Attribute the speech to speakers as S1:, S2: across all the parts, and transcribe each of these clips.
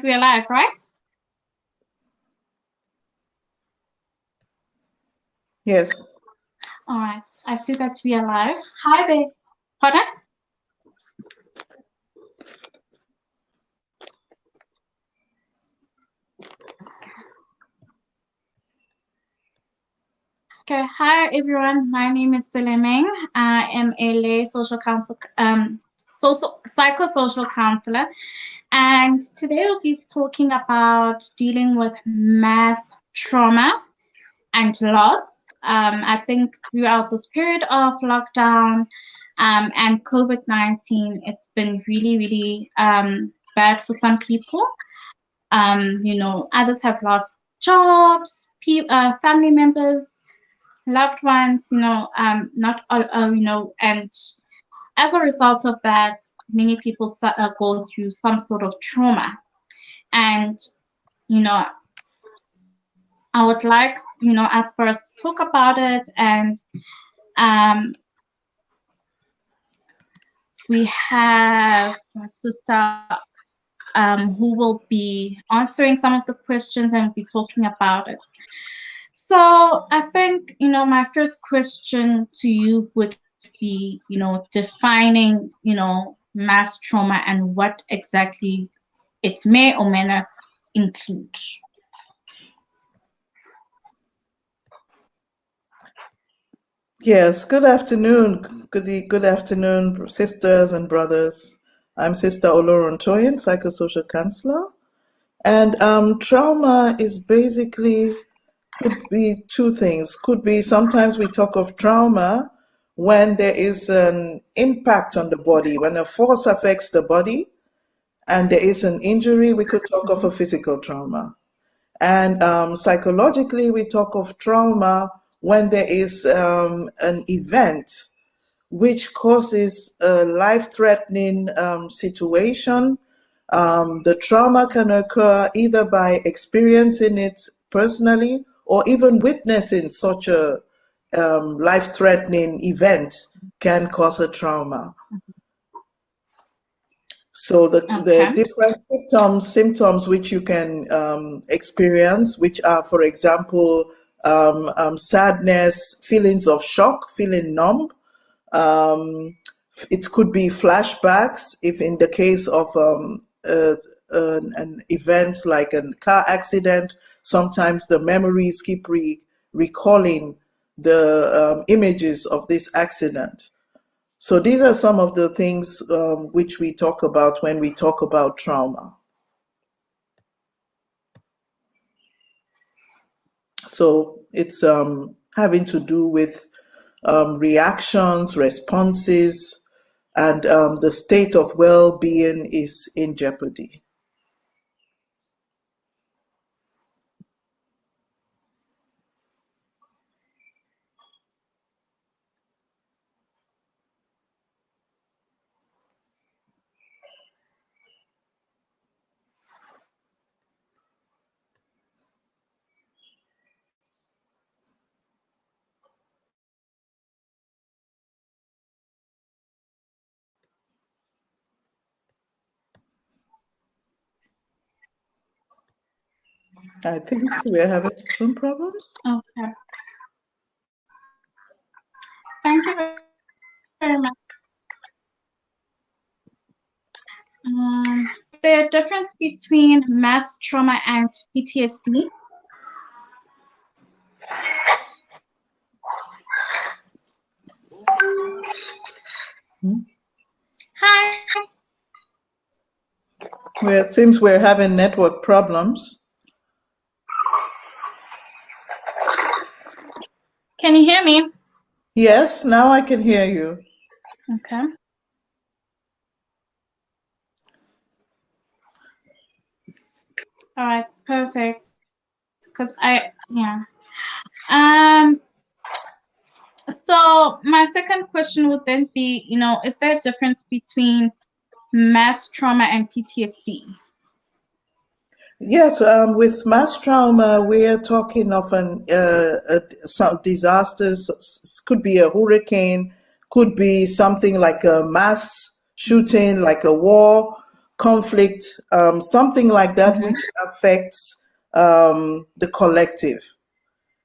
S1: that we are live, right?
S2: Yes.
S1: All right. I see that we are live. Hi there. Pardon? Okay. Hi everyone. My name is Selemeng. I am a lay social psychosocial counselor, and today we'll be talking about dealing with mass trauma and loss. I think throughout this period of lockdown and COVID-19, it's been really, really bad for some people. Others have lost jobs, family members, loved ones, not all, and as a result of that, many people go through some sort of trauma. And, I would like, us first to talk about it, and we have a sister who will be answering some of the questions and be talking about it. So I think, my first question to you would be, defining, mass trauma and what exactly it may or may not include.
S2: Yes, good afternoon. Good afternoon, sisters and brothers. I'm Sister Oloruntoyin, psychosocial counselor. And trauma is basically, could be two things. Could be sometimes we talk of trauma when there is an impact on the body, when a force affects the body and there is an injury, we could talk of a physical trauma. And psychologically, we talk of trauma when there is an event which causes a life-threatening situation. The trauma can occur either by experiencing it personally or even witnessing such a life-threatening event can cause a trauma. So the different symptoms which you can experience, which are, for example, sadness, feelings of shock, feeling numb. It could be flashbacks, if in the case of an event like a car accident, sometimes the memories keep recalling the images of this accident. So these are some of the things which we talk about when we talk about trauma. So it's having to do with reactions, responses, and the state of well-being is in jeopardy. I think we're having some problems.
S1: Okay. Thank you very much. Is there a difference between mass trauma and PTSD? Hi.
S2: Well, it seems we're having network problems.
S1: Can you hear me?
S2: Yes, now I can hear you.
S1: Okay. All right, perfect. Because so my second question would then be, is there a difference between mass trauma and PTSD?
S2: Yes, with mass trauma, we're talking of some disasters. Could be a hurricane, could be something like a mass shooting, like a war, conflict, something like that, which affects the collective.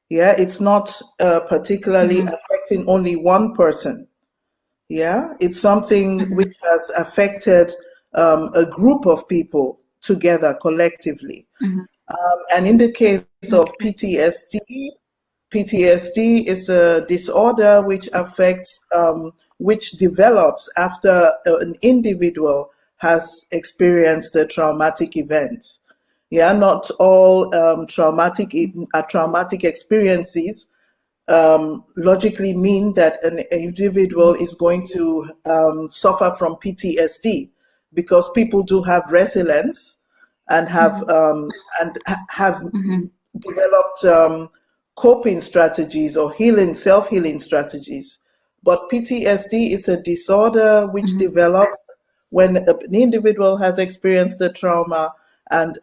S2: Yeah, it's not particularly affecting only one person. Yeah, it's something which has affected a group of people together collectively. And in the case of PTSD is a disorder which affects, which develops after an individual has experienced a traumatic event. Yeah, not all traumatic experiences logically mean that an individual is going to suffer from PTSD, because people do have resilience and have developed coping strategies or self-healing strategies. But PTSD is a disorder which develops when an individual has experienced a trauma, and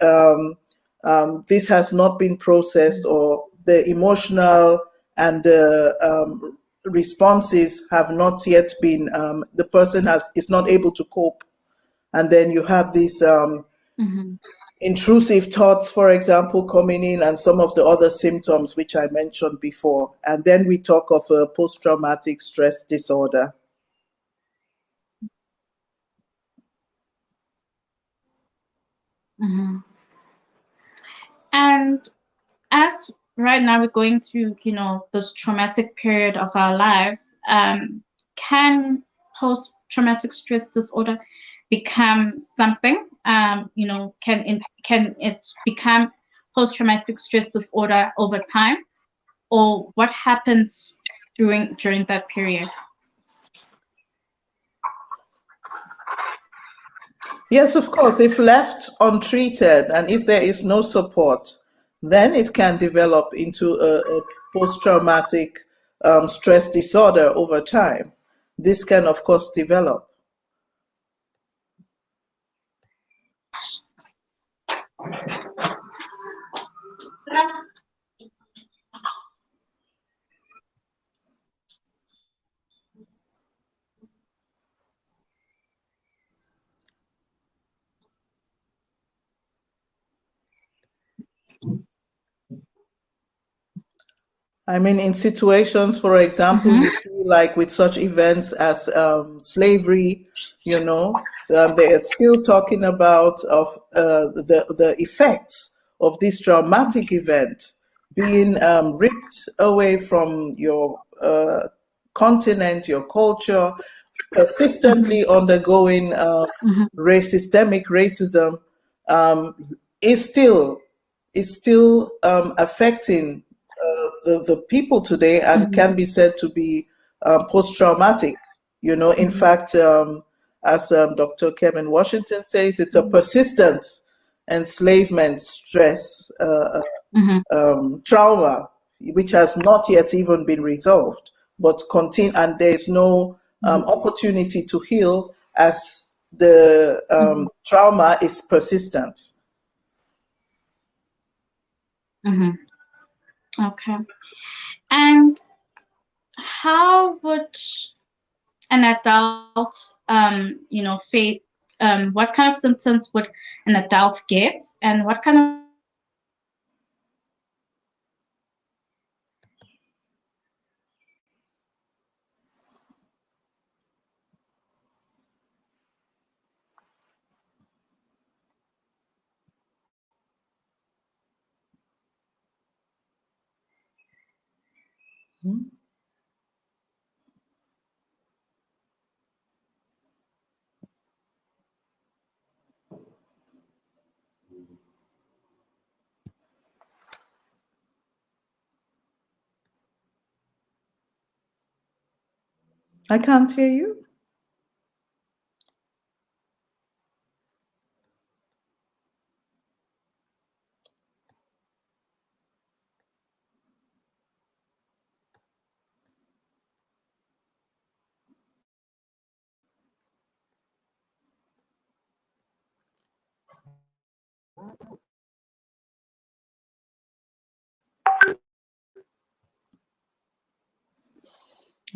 S2: this has not been processed, or the emotional and the responses have not yet been, the person is not able to cope. And then you have these intrusive thoughts, for example, coming in, and some of the other symptoms which I mentioned before. And then we talk of a post-traumatic stress disorder.
S1: And as right now we're going through, this traumatic period of our lives, can post-traumatic stress disorder become something? Can it become post-traumatic stress disorder over time, or what happens during that period?
S2: Yes, of course. If left untreated and if there is no support, then it can develop into a post-traumatic stress disorder over time. This can, of course, develop. I mean, in situations, for example, you see, like with such events as slavery, they are still talking about of the effects of this traumatic event, being ripped away from your continent, your culture, persistently undergoing systemic racism, is still affecting the people today, and can be said to be post-traumatic. In fact, as Dr. Kevin Washington says, it's a persistent enslavement stress trauma, which has not yet even been resolved, but continue, and there is no opportunity to heal, as the trauma is persistent.
S1: Okay. And how would an adult, face, what kind of symptoms would an adult get, and what kind of
S2: I can't hear you.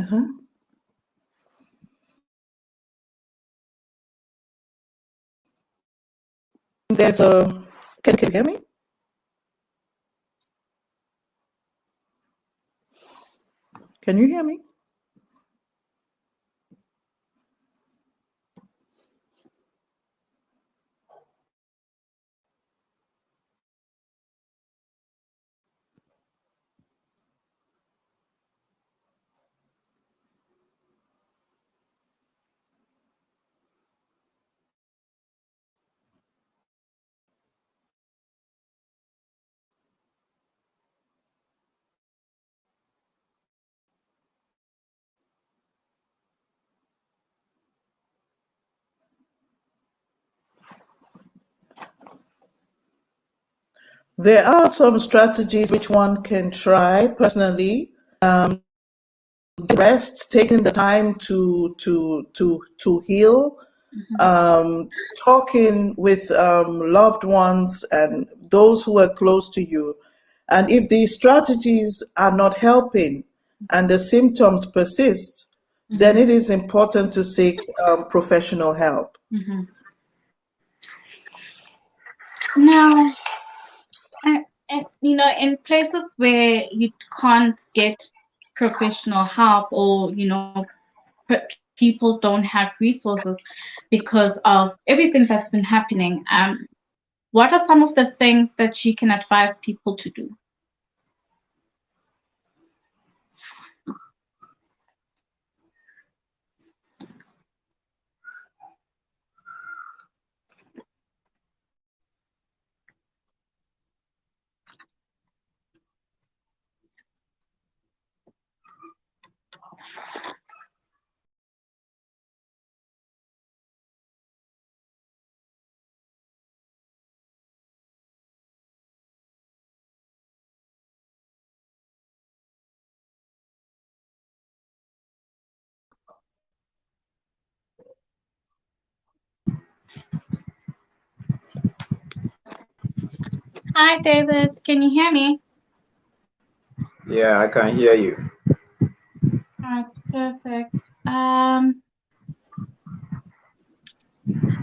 S2: Uh-huh. there's a, can you hear me? Can you hear me? There are some strategies which one can try personally. Rest, taking the time to heal, talking with loved ones and those who are close to you. And if these strategies are not helping and the symptoms persist, then it is important to seek professional help.
S1: Now, in places where you can't get professional help, or people don't have resources because of everything that's been happening, what are some of the things that you can advise people to do? Hi, David. Can you hear me?
S3: Yeah, I can hear you.
S1: That's perfect.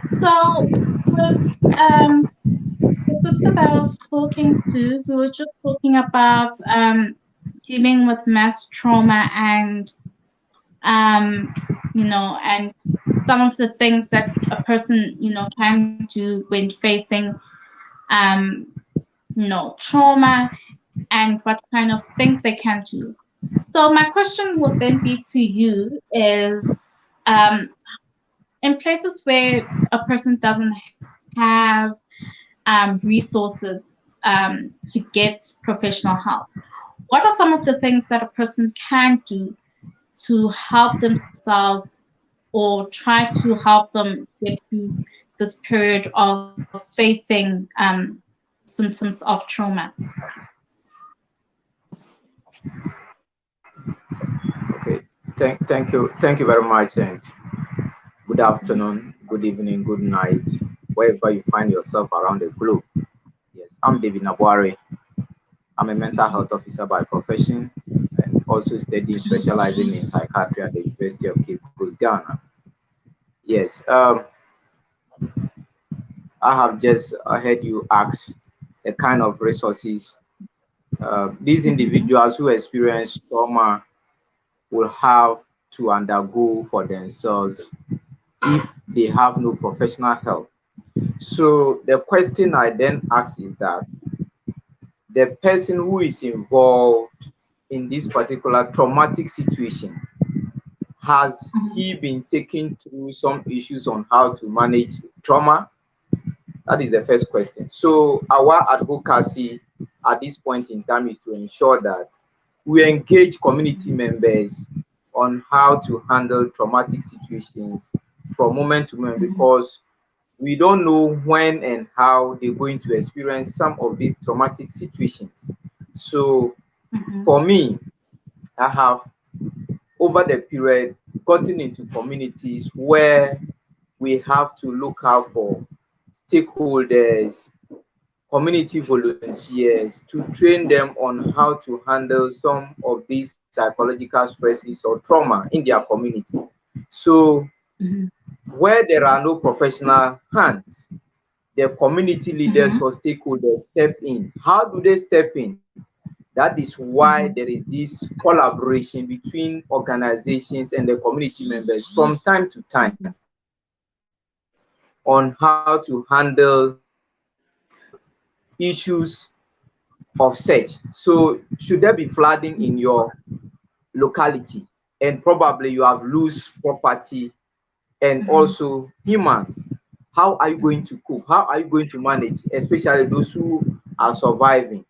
S1: So with the sister that I was talking to, we were just talking about dealing with mass trauma and and some of the things that a person can do when facing trauma, and what kind of things they can do. So my question would then be to you is, in places where a person doesn't have resources to get professional help, what are some of the things that a person can do to help themselves or try to help them get through this period of facing symptoms of trauma?
S3: Okay. Thank you very much, and good afternoon, good evening, good night, wherever you find yourself around the globe. Yes, I'm David Nabware. I'm a mental health officer by profession and also studying specializing in psychiatry at the University of Cape Coast, Ghana. Yes, I have just heard you ask the kind of resources these individuals who experience trauma will have to undergo for themselves if they have no professional help. So the question I then ask is that the person who is involved in this particular traumatic situation, has he been taken through some issues on how to manage trauma? That is the first question. So our advocacy at this point in time is to ensure that we engage community members on how to handle traumatic situations from moment to moment, because we don't know when and how they're going to experience some of these traumatic situations. So for me, I have over the period gotten into communities where we have to look out for stakeholders, community volunteers, to train them on how to handle some of these psychological stresses or trauma in their community. So where there are no professional hands, the community leaders or stakeholders step in. How do they step in? That is why there is this collaboration between organizations and the community members from time to time on how to handle issues of such. So should there be flooding in your locality and probably you have loose property and also humans, how are you going to cope? How are you going to manage, especially those who are surviving?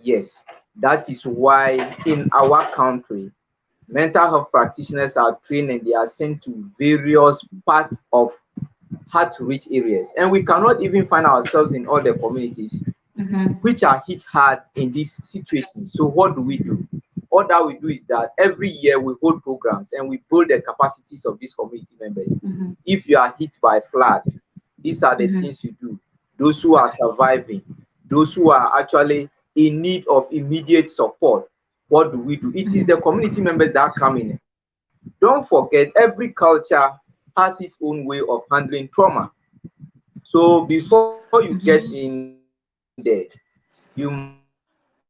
S3: Yes, that is why in our country, mental health practitioners are trained and they are sent to various parts of hard to reach areas. And we cannot even find ourselves in all the communities which are hit hard in this situation. So what do? All that we do is that every year we hold programs and we build the capacities of these community members. If you are hit by flood, these are the things you do. Those who are surviving, those who are actually in need of immediate support, what do? It is the community members that come in. Don't forget, every culture has its own way of handling trauma. So before you get in there, you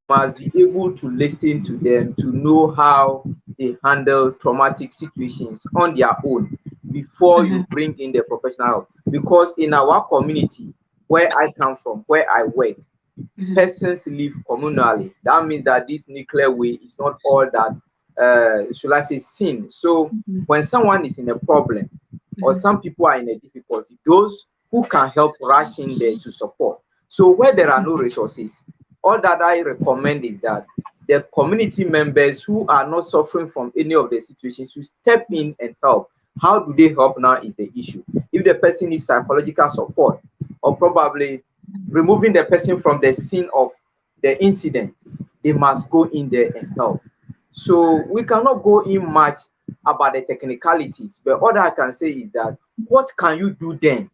S3: must be able to listen to them to know how they handle traumatic situations on their own before you bring in the professional help. Because in our community, where I come from, where I work, persons live communally. That means that this nuclear way is not all that, should I say, sin. So when someone is in a problem or some people are in a difficulty, those who can help rush in there to support. So where there are no resources, all that I recommend is that the community members who are not suffering from any of the situations should step in and help. How do they help now is the issue. If the person needs psychological support or probably removing the person from the scene of the incident, they must go in there and help. So we cannot go in much about the technicalities, but all that I can say is that what can you do then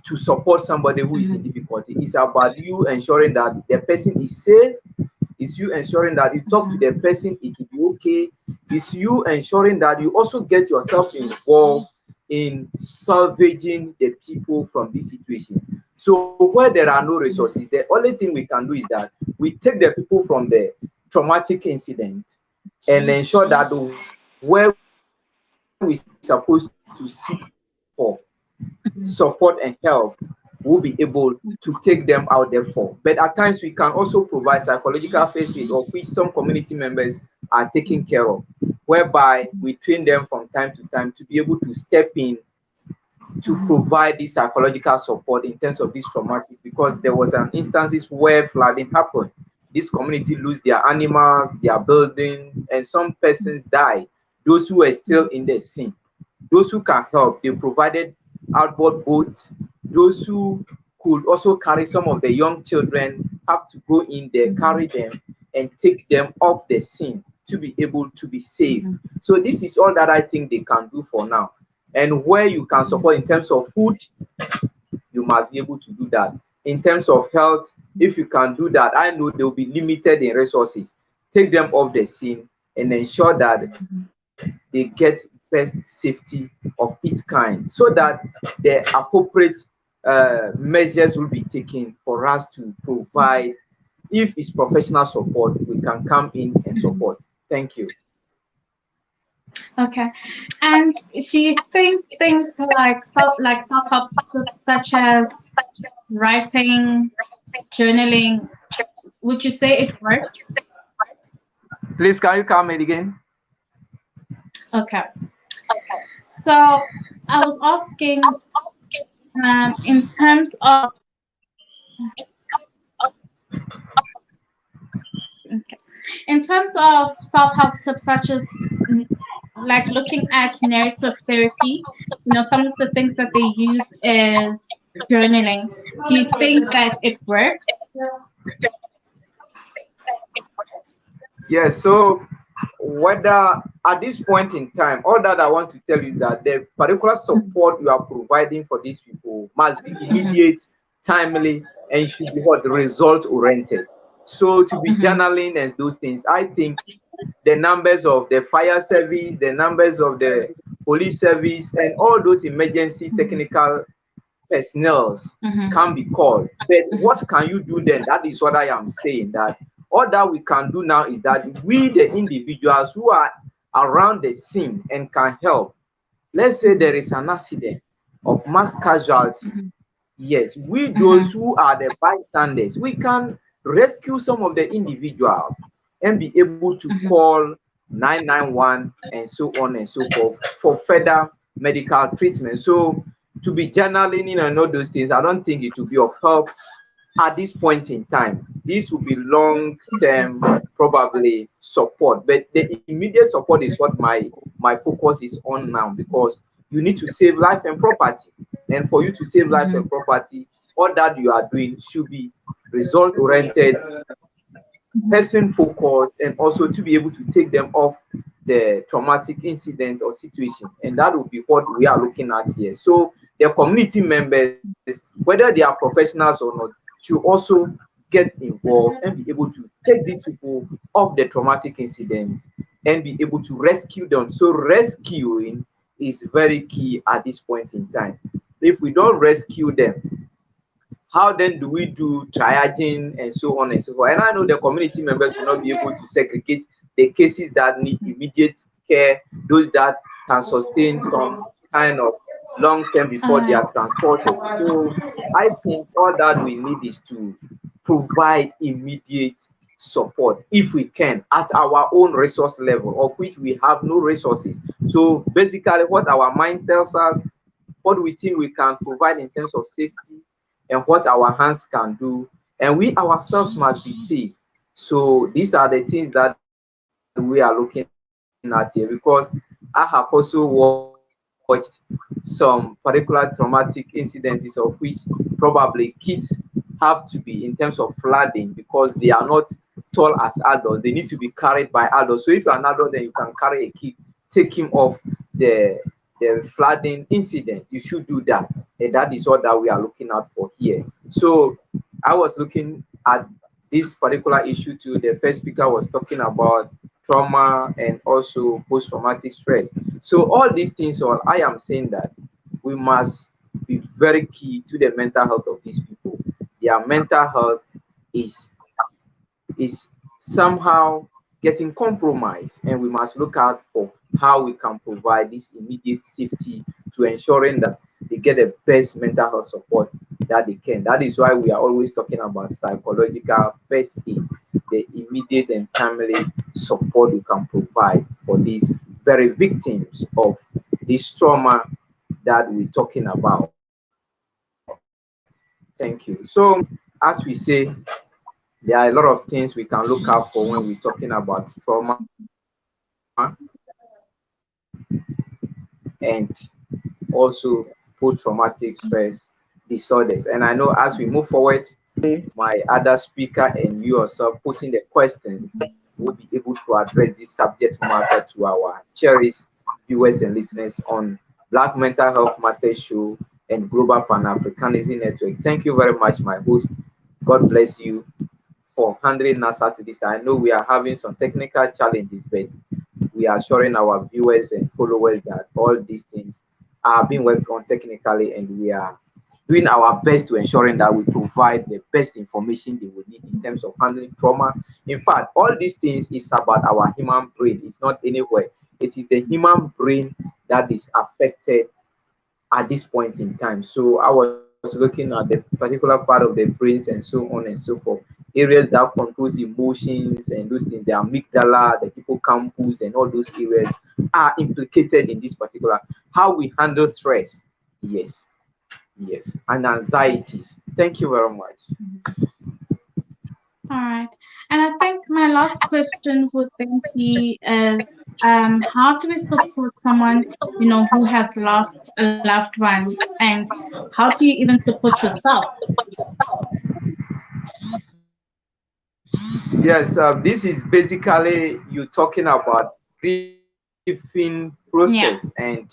S3: to support somebody who is in difficulty? It's about you ensuring that the person is safe. It's you ensuring that you talk to the person, it will be okay. It's you ensuring that you also get yourself involved in salvaging the people from this situation. So where there are no resources, the only thing we can do is that we take the people from the traumatic incident and ensure that where we supposed to seek for support and help, we'll be able to take them out there for. But at times we can also provide psychological first aid, of which some community members are taking care of, whereby we train them from time to time to be able to step in to provide this psychological support in terms of this traumatic, because there was an instances where flooding happened. This community lose their animals, their buildings, and some persons died. Those who were still in the scene, those who can help, they provided outboard boats. Those who could also carry some of the young children have to go in there, carry them, and take them off the scene to be able to be safe. So this is all that I think they can do for now. And where you can support in terms of food, you must be able to do that. In terms of health, if you can do that, I know they'll be limited in resources. Take them off the scene and ensure that they get best safety of its kind, so that the appropriate measures will be taken for us to provide. If it's professional support, we can come in and support. Thank you.
S1: Okay. And do you think things like self-help tips such as writing, journaling, would you say it works?
S3: Please, can you come in again?
S1: Okay. So I was asking, in terms of self-help tips such as like looking at narrative therapy, some of the things that they use is journaling. Do you think that it works?
S3: Yes, so whether at this point in time, all that I want to tell you is that the particular support you are providing for these people must be immediate, timely, and should be what result oriented. So to be journaling and those things, I think the numbers of the fire service, the numbers of the police service, and all those emergency technical personnel can be called. But what can you do then? That is what I am saying, that all that we can do now is that we, the individuals who are around the scene and can help. Let's say there is an accident of mass casualty. Yes, we, those who are the bystanders, we can rescue some of the individuals and be able to call 991 and so on and so forth for further medical treatment. So to be journaling and all those things, I don't think it will be of help at this point in time. This will be long-term, probably support, but the immediate support is what my focus is on now, because you need to save life and property. And for you to save life and property, all that you are doing should be result-oriented, person-focused, and also to be able to take them off the traumatic incident or situation. And that will be what we are looking at here. So the community members, whether they are professionals or not, should also get involved and be able to take these people off the traumatic incident and be able to rescue them. So rescuing is very key at this point in time. If we don't rescue them, how then do we do triaging and so on and so forth? And I know the community members will not be able to segregate the cases that need immediate care, those that can sustain some kind of long term before they are transported. So I think all that we need is to provide immediate support if we can at our own resource level, of which we have no resources. So basically what our mind tells us, what we think we can provide in terms of safety, and what our hands can do, and we ourselves must be safe. So these are the things that we are looking at here, because I have also watched some particular traumatic incidences of which probably kids have to be in terms of flooding, because they are not tall as adults. They need to be carried by adults. So if you're an adult, then you can carry a kid, take him off the flooding incident. You should do that, and that is all that we are looking out for here. So I was looking at this particular issue too. The first speaker was talking about trauma and also post-traumatic stress. So all these things, all I am saying that we must be very key to the mental health of these people. Their mental health is somehow getting compromised, and we must look out for how we can provide this immediate safety to ensuring that they get the best mental health support that they can. That is why we are always talking about psychological first aid, the immediate and timely support we can provide for these very victims of this trauma that we're talking about. Thank you. So as we say, there are a lot of things we can look out for when we're talking about trauma and also post-traumatic stress disorders. And I know as we move forward, my other speaker and you yourself posing the questions will be able to address this subject matter to our cherished viewers and listeners on Black Mental Health Matters Show and Global Pan-Africanism Network. Thank you very much, my host. God bless you for handling us out to this. I know we are having some technical challenges, but we are assuring our viewers and followers that all these things are being worked on technically, and we are doing our best to ensuring that we provide the best information they will need in terms of handling trauma. In fact, all these things is about our human brain. It's not anywhere. It is the human brain that is affected at this point in time. So I was looking at the particular part of the brains and so on and so forth. Areas that controls emotions and those things, the amygdala, the hippocampus, and all those areas are implicated in this particular. How we handle stress, yes, and anxieties. Thank you very much.
S1: All right. And I think my last question would then be is how do we support someone, who has lost a loved one, and how do you even support yourself?
S3: Yes, this is basically you talking about grieving process, and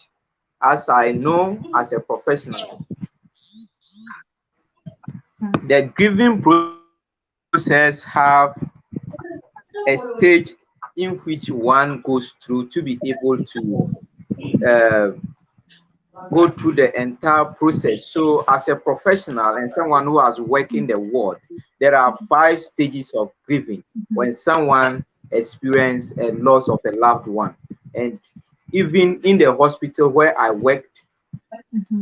S3: as I know as a professional, the grieving process have a stage in which one goes through to be able to go through the entire process. So as a professional and someone who has worked in the world, there are 5 stages of grieving when someone experiences a loss of a loved one. And even in the hospital where I worked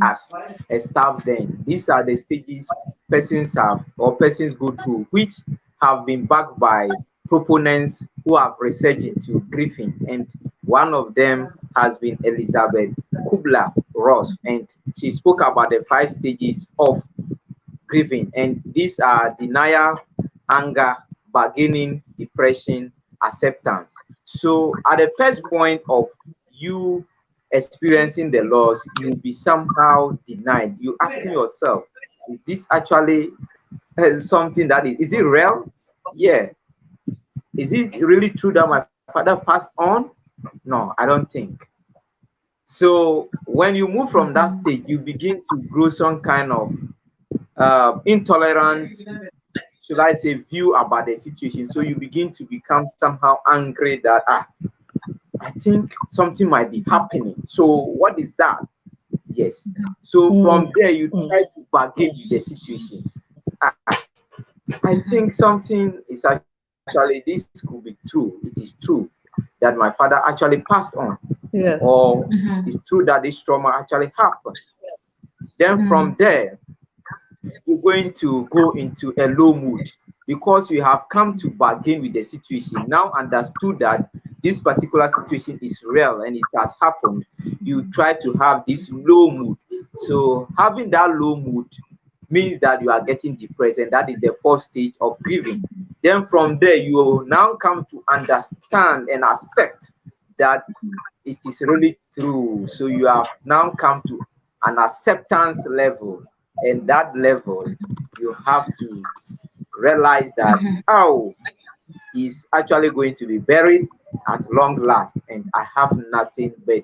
S3: as a staff, then these are the stages persons have or persons go through, which have been backed by proponents who have researched into grieving. And one of them has been Elizabeth Kubler-Ross, and she spoke about the 5 stages of grieving. And these are denial, anger, bargaining, depression, acceptance. So at the first point of you experiencing the loss, you'll be somehow denied. You asking yourself, is this actually something that is it real? Yeah. Is it really true that my father passed on? No, I don't think. So when you move from that stage, you begin to grow some kind of intolerant, should I say, view about the situation. So you begin to become somehow angry that I think something might be happening. So what is that? Yes. So from there you try to bargain the situation. I think something is actually, this could be true. It is true that my father actually passed on.
S2: Yes.
S3: Or it's true that this trauma actually happened. Then from there, you're going to go into a low mood because you have come to bargain with the situation. Now understood that this particular situation is real and it has happened. You try to have this low mood. So having that low mood means that you are getting depressed, and that is the 4th stage of grieving. Then from there, you will now come to understand and accept that it is really true. So you have now come to an acceptance level, and that level you have to realize that he's actually going to be buried at long last, and I have nothing but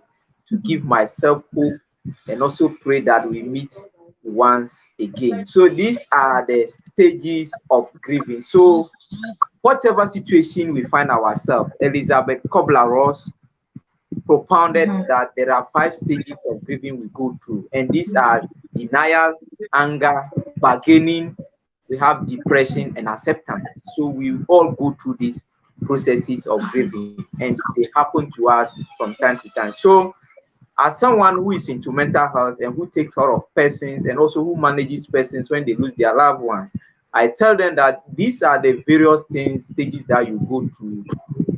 S3: to give myself hope and also pray that we meet once again. So these are the stages of grieving. So whatever situation we find ourselves, Elizabeth Kubler-Ross propounded that there are 5 stages of grieving we go through, and these are denial, anger, bargaining, we have depression and acceptance. So we all go through these processes of grieving, and they happen to us from time to time. So as someone who is into mental health and who takes care of persons and also who manages persons when they lose their loved ones, I tell them that these are the various stages that you go through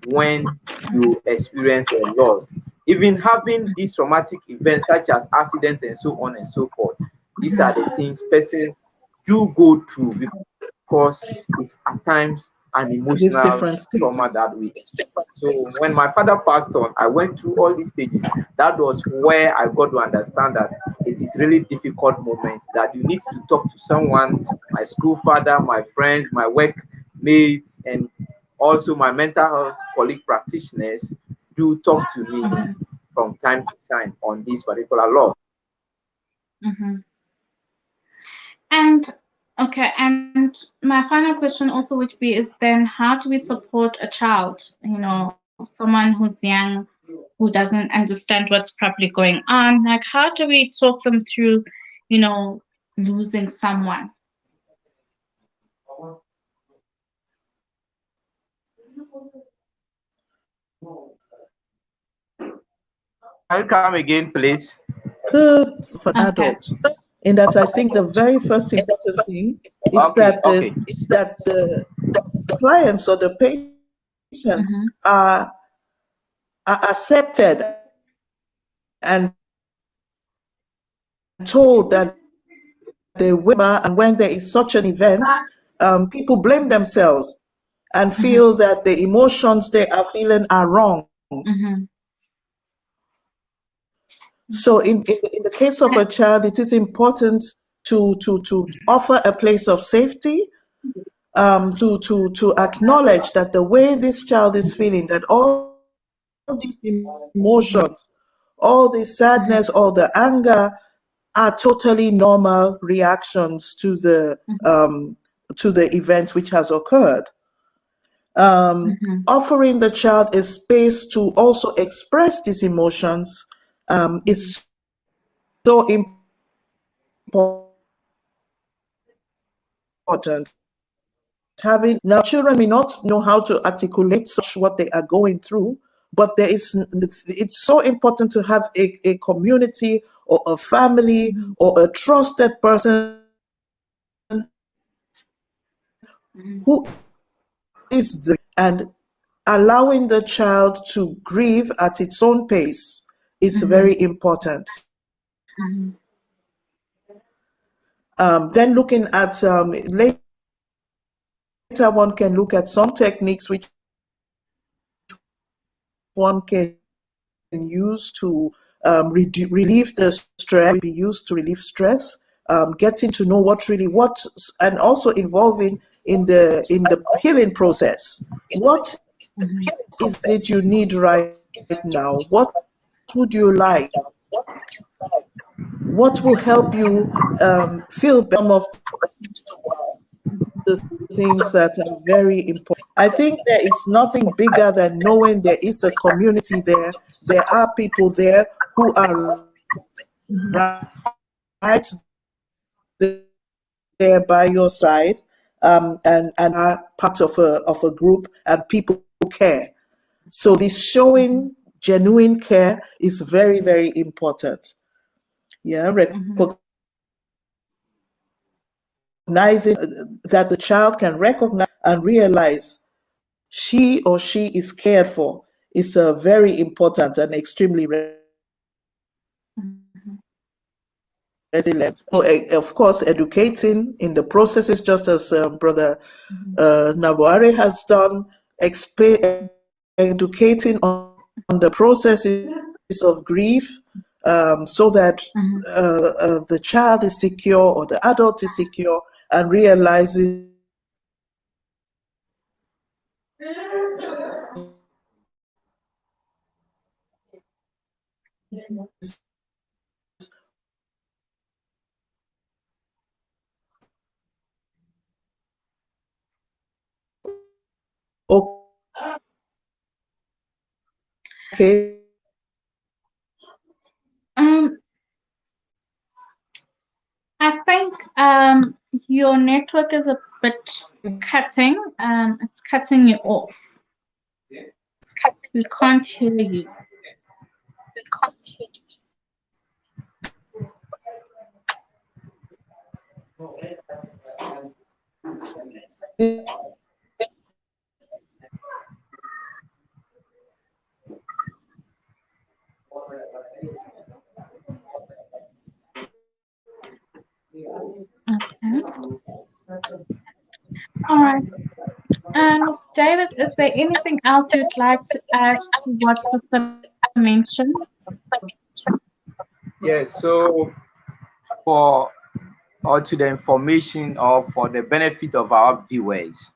S3: when you experience a loss. Even having these traumatic events such as accidents and so on and so forth, these are the things persons do go through because it's at times an
S2: These
S3: emotional
S2: different
S3: trauma
S2: stages.
S3: that we experience. So when my father passed on, I went through all these stages. That was where I got to understand that it is really difficult moments that you need to talk to someone, my school father, my friends, my workmates, and also my mental health colleague practitioners do talk to me from time to time on this particular law.
S1: And okay, and my final question also would be is then how do we support a child, someone who's young, who doesn't understand what's probably going on? Like, how do we talk them through, losing someone?
S3: Can you come again, please?
S2: For adults, in that I think the very first important thing is
S3: Okay,
S2: that
S3: okay.
S2: the clients or the patients are accepted and told that they will, and when there is such an event, people blame themselves and feel that the emotions they are feeling are wrong. So in the case of a child, it is important to offer a place of safety, to acknowledge that the way this child is feeling, that all these emotions, all the sadness, all the anger are totally normal reactions to the event which has occurred. Offering the child a space to also express these emotions is so important. Having now, children may not know how to articulate such what they are going through, but it's so important to have a community or a family or a trusted person who is there, and allowing the child to grieve at its own pace is very important. Then looking at later one can look at some techniques which one can use to relieve the stress, be used to relieve stress, getting to know what, and also involving in the healing process. What is it you need right now? What would you like? What will help you feel better? Some of the things that are very important. I think there is nothing bigger than knowing there is a community there. There are people there who are right there by your side, and are part of a group, and people care. So this showing genuine care is very, very important. Yeah, recognizing that the child can recognize and realize she or she is cared for is very important and extremely resilient. So, of course, educating in the processes, just as Brother Nabuare has done, educating on the processes of grief, so that the child is secure or the adult is secure and realizes okay.
S1: I think your network is a bit cutting. It's cutting you off. We can't hear you. Okay. All right. David, is there anything else you'd like to add to what Sister mentioned?
S3: Yes, so for or to the information or for the benefit of our viewers,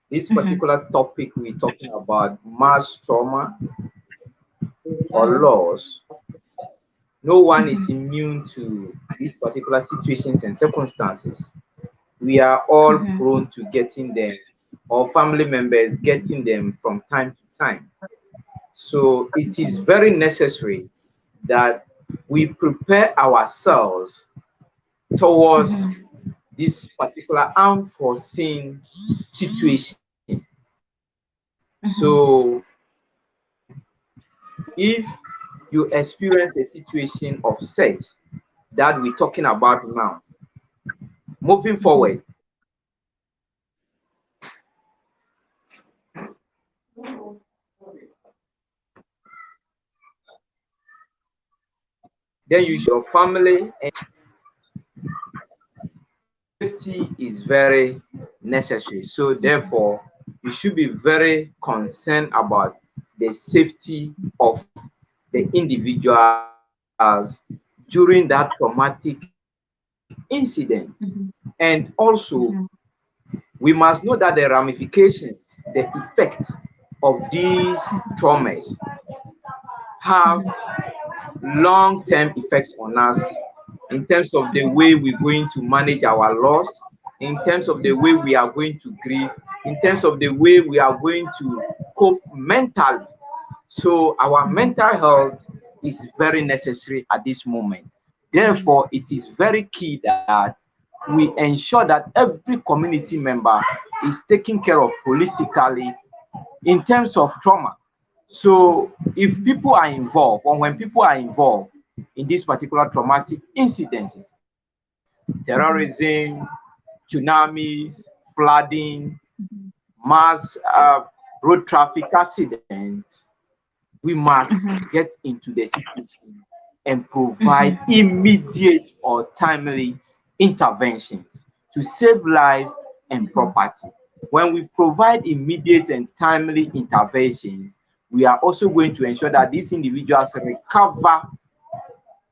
S3: this particular topic we're talking about, mass trauma or loss, no one is immune to these particular situations and circumstances. We are all prone to getting them, or family members getting them from time to time. So it is very necessary that we prepare ourselves towards this particular unforeseen situation. So if you experience a situation of such that we're talking about now, moving forward, then your family and safety is very necessary. So therefore, you should be very concerned about the safety of the individuals during that traumatic incident. And also, we must know that the ramifications, the effects of these traumas have long-term effects on us in terms of the way we're going to manage our loss, in terms of the way we are going to grieve, in terms of the way we are going to cope mentally. So our mental health is very necessary at this moment. Therefore, it is very key that we ensure that every community member is taken care of holistically in terms of trauma. So if people are involved, or when people are involved in these particular traumatic incidences, terrorism, tsunamis, flooding, mass road traffic accidents, we must get into the situation and provide immediate or timely interventions to save life and property. When we provide immediate and timely interventions, we are also going to ensure that these individuals recover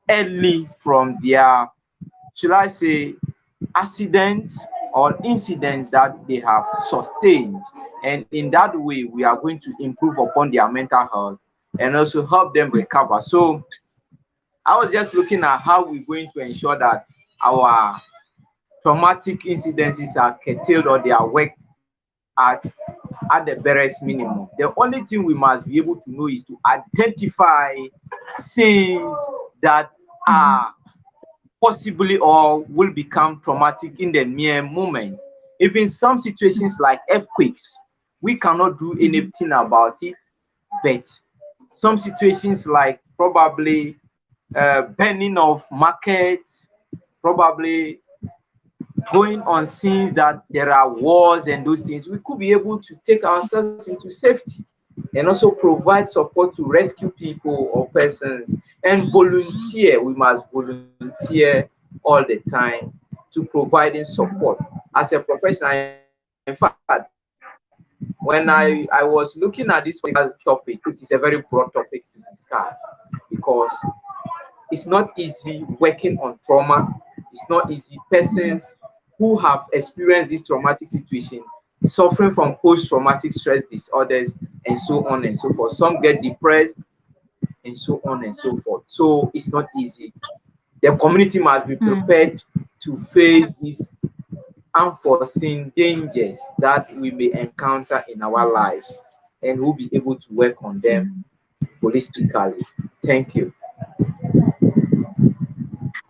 S3: early from their, should I say, accidents or incidents that they have sustained. And in that way, we are going to improve upon their mental health and also help them recover. So I was just looking at how we're going to ensure that our traumatic incidences are curtailed or they are worked at the barest minimum. The only thing we must be able to know is to identify scenes that are possibly or will become traumatic in the mere moment. Even some situations like earthquakes, we cannot do anything about it, but some situations like probably burning of markets, probably going on scenes that there are wars and those things, we could be able to take ourselves into safety and also provide support to rescue people or persons and volunteer. We must volunteer all the time to providing support as a professional. In fact, when I was looking at this topic, it is a very broad topic to discuss because it's not easy working on trauma. It's not easy. Persons who have experienced this traumatic situation, suffering from post-traumatic stress disorders, and so on and so forth. Some get depressed, and so on and so forth. So it's not easy. The community must be prepared to face these unforeseen dangers that we may encounter in our lives, and we'll be able to work on them holistically. Thank you.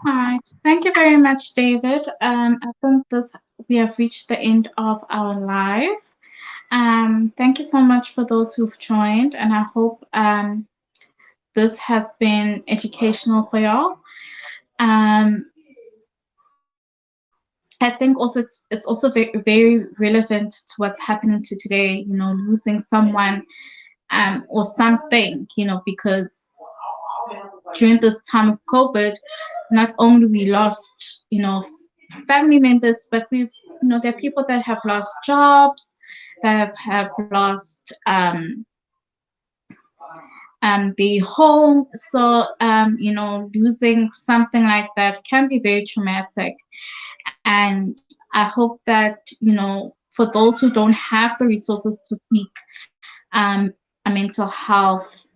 S1: All right. Thank you very much, David. I think we have reached the end of our live. Thank you so much for those who've joined, and I hope this has been educational for y'all. I think also it's also very, very relevant to what's happening to today, you know, losing someone or something, you know, because during this time of COVID, not only we lost, you know, family members, but we've, you know, there are people that have lost jobs, that have lost the home. So you know, losing something like that can be very traumatic. And I hope that, you know, for those who don't have the resources to seek a mental health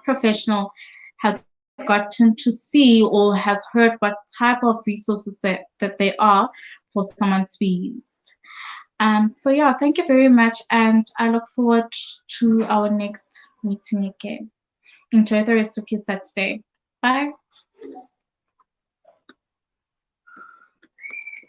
S1: professional, has gotten to see or has heard what type of resources that they are for someone to be used. So yeah, thank you very much, and I look forward to our next meeting again. Enjoy the rest of your Saturday. Bye.